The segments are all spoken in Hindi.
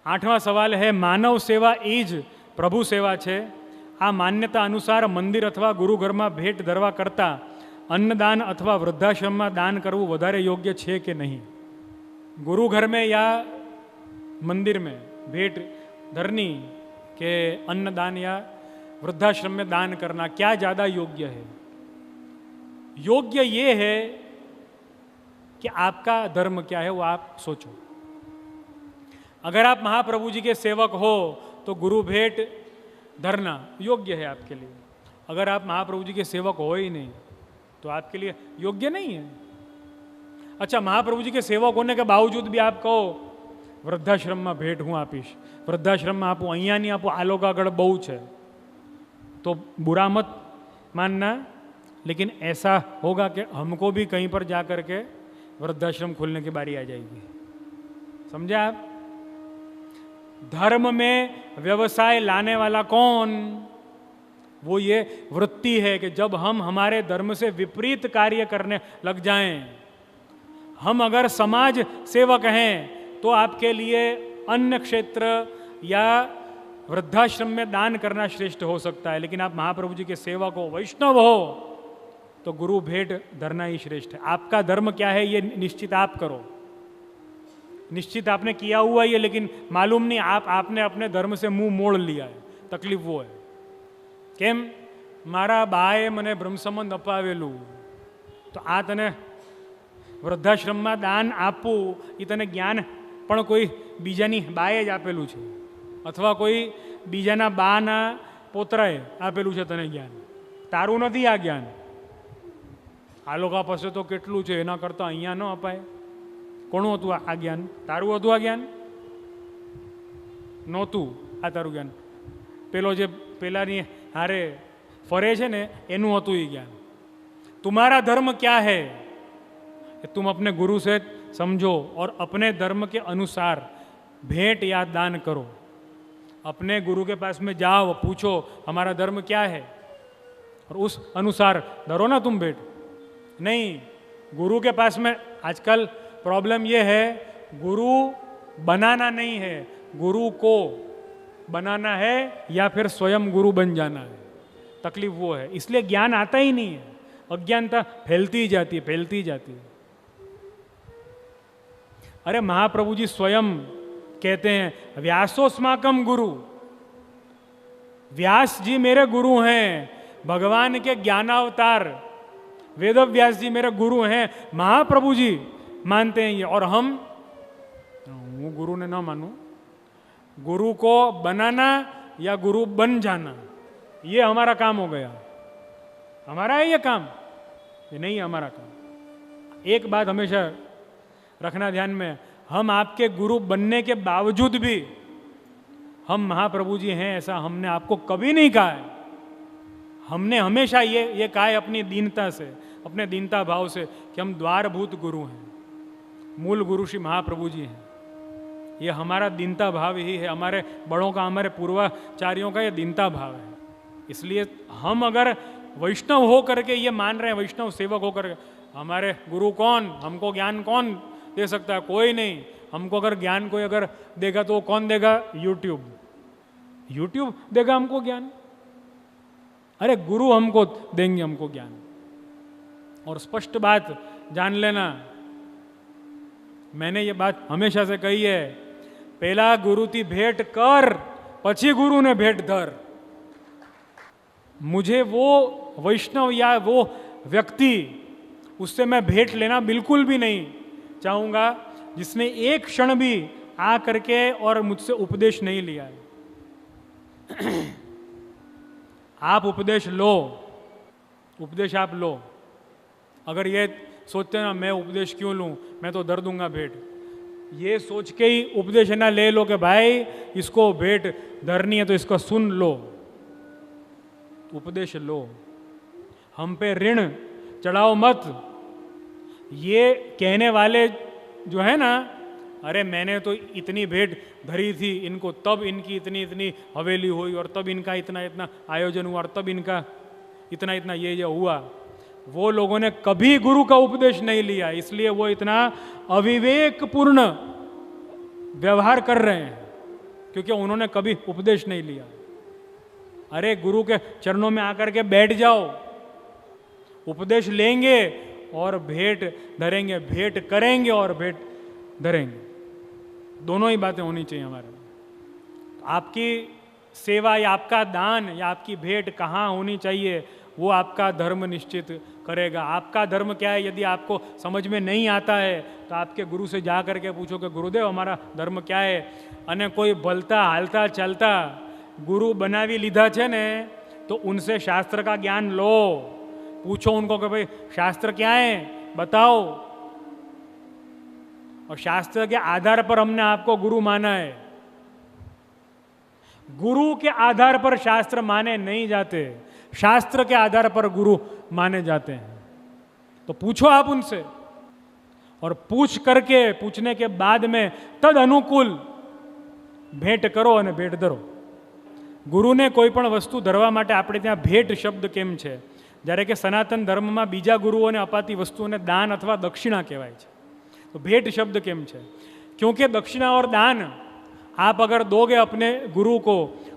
आठवां सवाल है, मानव सेवा એ જ પ્રભુ સેવા છે. આ માન્યતા અનુસાર મંદિર અથવા ગુરુઘરમાં ભેટ ધરવા કરતાં अन्नदान अथवा वृद्धाश्रम में दान करવું વધારે યોગ્ય છે કે નહીં? गुरु घर में या मंदिर में भेंट धरनी के अन्नदान या वृद्धाश्रम में दान करना क्या ज़्यादा योग्य है? योग्य ये है कि आपका धर्म क्या है वो आप सोचो. अगर आप महाप्रभु जी के सेवक हो तो गुरु भेंट धरना योग्य है आपके लिए. अगर आप महाप्रभु जी के सेवक हो ही नहीं तो आपके लिए योग्य नहीं है. अच्छा, महाप्रभु जी के सेवक होने के बावजूद भी आप कहो वृद्धाश्रम में भेंट हूँ आपीश, वृद्धाश्रम में आपू, अहियाँ नहीं आपू, आ लोग आगळ बहु है, तो बुरा मत मानना. लेकिन ऐसा होगा कि हमको भी कहीं पर जा कर के वृद्धाश्रम खोलने की बारी आ जाएगी. समझे आप? धर्म में व्यवसाय लाने वाला कौन? वो ये वृत्ति है कि जब हम हमारे धर्म से विपरीत कार्य करने लग जाएं, हम अगर समाज सेवक हैं तो आपके लिए अन्य क्षेत्र या वृद्धाश्रम में दान करना श्रेष्ठ हो सकता है. लेकिन आप महाप्रभु जी के सेवक हो, वैष्णव हो, तो गुरु भेंट धरना ही श्रेष्ठ है. आपका धर्म क्या है ये निश्चित आप करो. निश्चित आपने किया हुआ ही है, लेकिन मालूम नहीं आपने अपने धर्म से मुंह मोड़ लिया है. तकलीफ वो है. केम? मारा बाए मने ब्रह्मसंबंध अपावेलू, तो आ तने वृद्धाश्रम में दान आपू એ તને જ્ઞાન પણ કોઈ બીજાની બાએ જ આપેલું છે, અથવા કોઈ બીજાના બાના પોતરાએ આપેલું છે તને જ્ઞાન. તારું નથી આ જ્ઞાન. આ લોકો પાસે તો કેટલું છે, એના કરતાં અહીંયા ન અપાય. કોનું હતું આ જ્ઞાન? તારું હતું આ જ્ઞાન? નહોતું આ તારું જ્ઞાન. પેલો જે પેલાની हारे फरे छे ने एनु हतुं ई ज्ञान. तुम्हारा धर्म क्या है तुम अपने गुरु से समझो और अपने धर्म के अनुसार भेंट या दान करो. अपने गुरु के पास में जाओ, पूछो हमारा धर्म क्या है, और उस अनुसार धरो ना तुम भेंट. नहीं, गुरु के पास में आजकल प्रॉब्लम ये है, गुरु बनाना नहीं है, गुरु को बनाना है या फिर स्वयं गुरु बन जाना है. तकलीफ वो है. इसलिए ज्ञान आता ही नहीं है. अज्ञानता फैलती ही जाती है, फैलती ही जाती है. अरे महाप्रभु जी स्वयं कहते हैं, व्यासोस्माकम गुरु. व्यास जी मेरे गुरु हैं, भगवान के ज्ञानावतार वेद व्यास जी मेरे गुरु हैं. महाप्रभु जी मानते हैं ये, और हम गुरु ने ना मानू. गुरु को बनाना या गुरु बन जाना ये हमारा काम हो गया. हमारा है ये काम? ये नहीं है हमारा काम. एक बात हमेशा रखना ध्यान में, हम आपके गुरु बनने के बावजूद भी हम महाप्रभु जी हैं ऐसा हमने आपको कभी नहीं कहा है. हमने हमेशा ये कहा है अपनी दीनता से, अपने दीनता भाव से, कि हम द्वारभूत गुरु हैं. मूल गुरु श्री महाप्रभु जी हैं. ये हमारा दीनता भाव ही है. हमारे बड़ों का, हमारे पूर्वाचार्यों का ये दीनता भाव है. इसलिए हम अगर वैष्णव हो करके ये मान रहे हैं, वैष्णव सेवक हो करके, हमारे गुरु कौन, हमको ज्ञान कौन दे सकता है? कोई नहीं. हमको अगर ज्ञान कोई अगर देगा तो कौन देगा? यूट्यूब. यूट्यूब देगा हमको ज्ञान? अरे गुरु हमको देंगे हमको ज्ञान. और स्पष्ट बात जान लेना, मैंने ये बात हमेशा से कही है, पहला गुरु थी भेंट कर, पछी गुरु ने भेंट धर. मुझे वो वैष्णव या वो व्यक्ति, उससे मैं भेंट लेना बिल्कुल भी नहीं चाहूँगा जिसने एक क्षण भी आ करके और मुझसे उपदेश नहीं लिया है. आप उपदेश लो, उपदेश आप लो. अगर ये सोचते ना मैं उपदेश क्यों लूँ, मैं तो धर दूंगा भेंट, ये सोच के ही उपदेश ना ले लो कि भाई इसको भेंट धरनी है तो इसको सुन लो. उपदेश लो. हम पे ऋण चढ़ाओ मत. ये कहने वाले जो है ना, अरे मैंने तो इतनी भेंट धरी थी इनको, तब इनकी इतनी इतनी हवेली हुई, और तब इनका इतना इतना आयोजन हुआ, और तब इनका इतना इतना ये हुआ. वो लोगों ने कभी गुरु का उपदेश नहीं लिया, इसलिए वो इतना अविवेकपूर्ण व्यवहार कर रहे हैं, क्योंकि उन्होंने कभी उपदेश नहीं लिया। अरे गुरु के चरणों में आकर के बैठ जाओ, उपदेश लेंगे और भेंट धरेंगे, भेंट करेंगे और भेंट धरेंगे, दोनों ही बातें होनी चाहिए हमारे में। आपकी सेवा या आपका दान या आपकी भेंट कहाँ होनी चाहिए, वो आपका धर्म निश्चित करेगा। आपका धर्म क्या है, यदि आपको समझ में नहीं आता है तो आपके गुरु से जा करके पूछो कि गुरुदेव हमारा धर्म क्या है। અને કોઈ ભલતા હાલતા ચાલતા ગુરુ બનાવી લીધા છે ને तो उनसे शास्त्र का ज्ञान लो, पूछो उनको कि भाई शास्त्र क्या है बताओ, और शास्त्र के आधार पर हमने आपको गुरु माना है। गुरु के आधार पर शास्त्र माने नहीं जाते, शास्त्र के आधार पर गुरु माने जाते हैं। तो पूछो आप उनसे, और पूछने के बाद में तद अनुकूल भेंट करो અને भेंट धरो। गुरुने कोई पण वस्तु धरवा माटे આપણે ત્યાં भेंट शब्द केम છે, જ્યારે કે સનાતન ધર્મમાં બીજા ગુરુઓને અપાતી વસ્તુઓને દાન અથવા દક્ષિણા કહેવાય છે। तो भेंट शब्द केम છે, क्योंकि दक्षिणा और दान आप अगर दोगे अपने गुरु को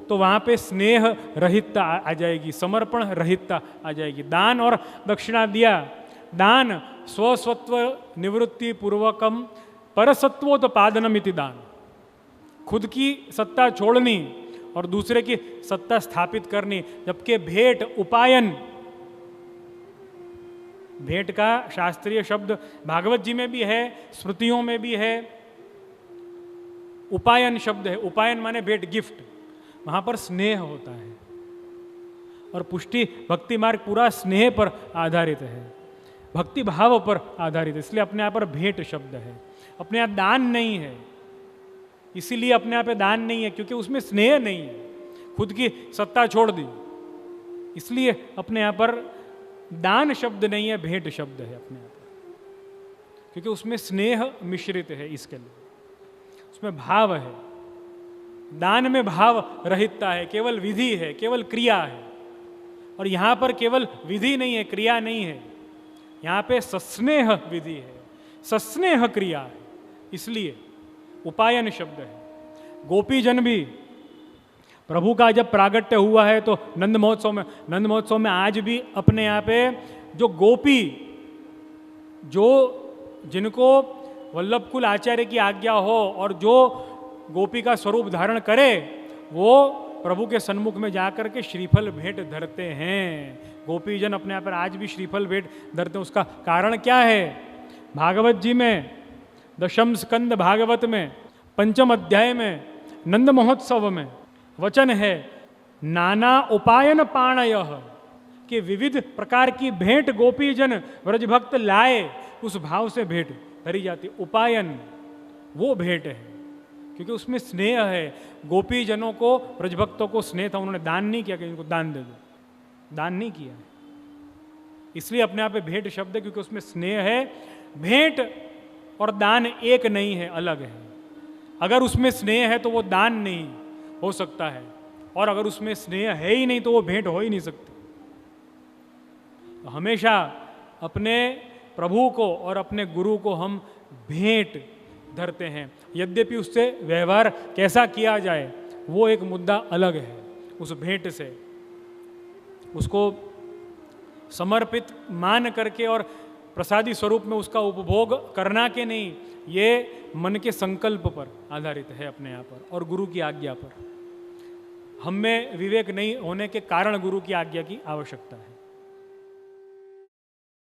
तो वहाँ पे स्नेह रहितता आ जाएगी, समर्पण रहितता आ जाएगी। दान और दक्षिणा दिया, दान स्वस्वत्व निवृत्ति पूर्वकम परसत्वोत्पादनमिति दान, खुद की सत्ता छोड़नी और दूसरे की सत्ता स्थापित करनी। जबकि भेंट उपायन, भेंट का शास्त्रीय शब्द भागवत जी में भी है, स्मृतियों में भी है, उपायन शब्द है। उपायन माने भेंट, गिफ्ट, वहां पर स्नेह होता है। और पुष्टि भक्ति मार्ग पूरा स्नेह पर आधारित है, भक्ति भाव पर आधारित है, इसलिए अपने आप पर भेंट शब्द है। अपने आप दान नहीं है, इसीलिए अपने आप पे दान नहीं है, क्योंकि उसमें स्नेह नहीं है, खुद की सत्ता छोड़ दी, इसलिए अपने यहाँ पर दान शब्द नहीं है, भेंट शब्द है अपने यहाँ पर, क्योंकि उसमें स्नेह मिश्रित है, इसके लिए उसमें भाव है। दान में भाव रहितता है, केवल विधि है, केवल क्रिया है। और यहाँ पर केवल विधि नहीं है, क्रिया नहीं है, यहाँ पे सस्नेह विधि है, सस्नेह क्रिया है, इसलिए उपायन शब्द है। गोपीजन भी, प्रभु का जब प्रागट्य हुआ है तो नंद महोत्सव में आज भी अपने यहाँ पे जो गोपी, जो जिनको वल्लभकुल आचार्य की आज्ञा हो और जो गोपी का स्वरूप धारण करे, वो प्रभु के सन्मुख में जाकर के श्रीफल भेंट धरते हैं। गोपीजन अपने यहाँ पर आज भी श्रीफल भेंट धरते हैं। उसका कारण क्या है? भागवत जी में, दशम स्कंद भागवत में, पंचम अध्याय में, नंद महोत्सव में वचन है, नाना उपायन पाणयः, कि विविध प्रकार की भेंट गोपीजन व्रजभक्त लाए, उस भाव से भेंट धरी जाती। उपायन वो भेंट है, क्योंकि उसमें स्नेह है। गोपीजनों को, व्रजभक्तों को स्नेह था, उन्होंने दान नहीं किया कि इनको दान दे दो, दान नहीं किया, इसलिए अपने आप पे भेंट शब्द है, क्योंकि उसमें स्नेह है। भेंट और दान एक नहीं है, अलग है। अगर उसमें स्नेह है तो वो दान नहीं हो सकता है, और अगर उसमें स्नेह है ही नहीं तो वो भेंट हो ही नहीं सकती। तो हमेशा अपने प्रभु को और अपने गुरु को हम भेंट धरते हैं। यद्यपि उससे व्यवहार कैसा किया जाए वो एक मुद्दा अलग है। उस भेंट से उसको समर्पित मान करके और प्रसादी स्वरूप में उसका उपभोग करना के नहीं, ये मन के संकल्प पर आधारित है अपने यहाँ पर, और गुरु की आज्ञा पर। हम में विवेक नहीं होने के कारण गुरु की आज्ञा की आवश्यकता है।